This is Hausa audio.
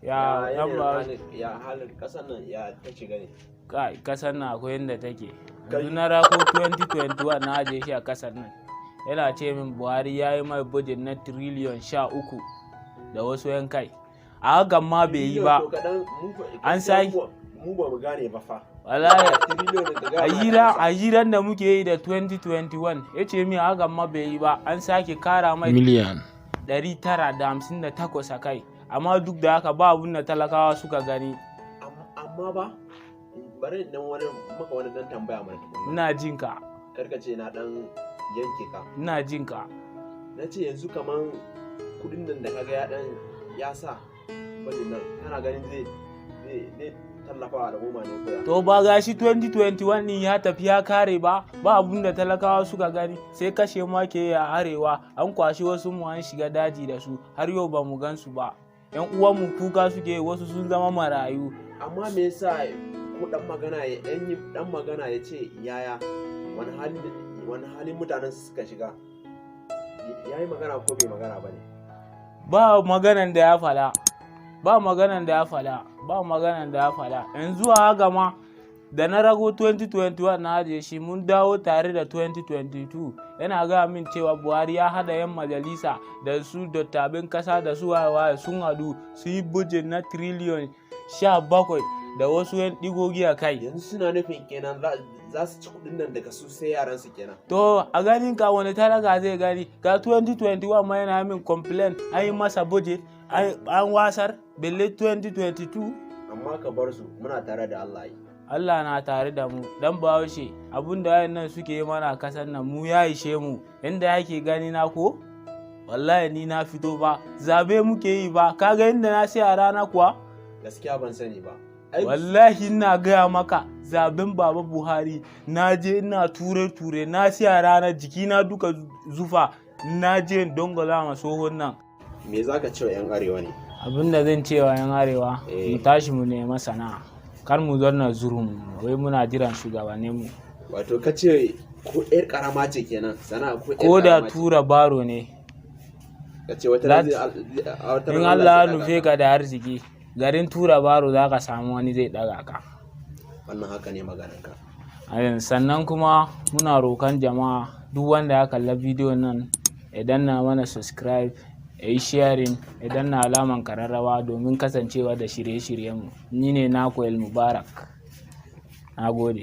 Ya halin kasar nan ya ta shiga ne. Kai kasar nan akwai yadda take. Yanzu na rako 2021 na aje shi a kasar nan. Yana ce min Buhari ya yi mai budget na tiriliyon 13 da wasu yan kai. A hakan ma bai yi ba. An sai mu ba mu gane ba fa. Wallahi a hiran da muke yi da 2021 ya ce min hakan ma bai yi ba. An sake kara mai miliyan 958 a kai. Amma duk da haka ba abun da talakawa suka gani. Amma ba bari dan maka wani dan tambaya mana tukuna. Ina jin ka. Karka ce na dan yanke ka. Ina jin ka. Na ce yanzu kaman kudin nan da kaga ya sa bane nan kana ganin zai tallafawa da goma ne koya. To ba gashi 2021 din ya tafi ya kare ba abun da talakawa suka gani sai kashe ma ke a arewa an kwashi wasu mu an shiga daji da su har yau ba mu gan su ba. Yan uwan mu kuka suke wasu sun zama marayu. Amma me yasa ko dan magana ya ce yaya wani halin mutanen suka shiga yayi magana ko bai magana bane? Ba maganan da ya fada. Yanzu a haka ma da na rago 2021 na ajiye shi mun dawo tare da 2022 yana gaya min cewa Buhari ya hada yan majalisa da su dattabin kasa da su waye sun hadu su yi budget na tiriliyon 17 da wasu yan digogi a kai. Yanzu suna nufin kenan za su ci kudin nan daga su sai yaran su kenan. To a ganin ka wani talaka zai gani ga 2021 ma yana min complain an yi masa budget an wasar belle 2022. Amma ka bar su muna tare da Allah yi. Allah na tare da mu dan Bahaushe abinda wayannan suke yi mana kasan nan mu ya ishe mu inda yake gani na ko wallahi ni na fito ba zabe muke yi ba kaga inda na sai a rana kuwa gaskiya ban sani ba wallahi ina gaya maka zaben baba Buhari na je ina ture na sai a rana jikina duka zufa na je dongola ma sohon nan. Me zaka ce wa yan arewa ne? Abinda zan ce wa yan arewa mu tashi mu nema sana'a kar mu zanna zurum wai muna jiran shugabannin mu. Wato kace ko yar karama ce kenan sana'a ko da tura baro ne kace wata in Allah ya nufe ka da arziki garin tura baro zaka samu wani zai daga ka. Wannan haka ne maganar ka. Sannan kuma muna rokan jama'a duk wanda ya kalla bidiyon nan idan na mana subscribe yi sharing idan na alaman kararrawa domin kasancewa da shirye-shiryenmu. Ni ne naku El Mubarak. Na gode.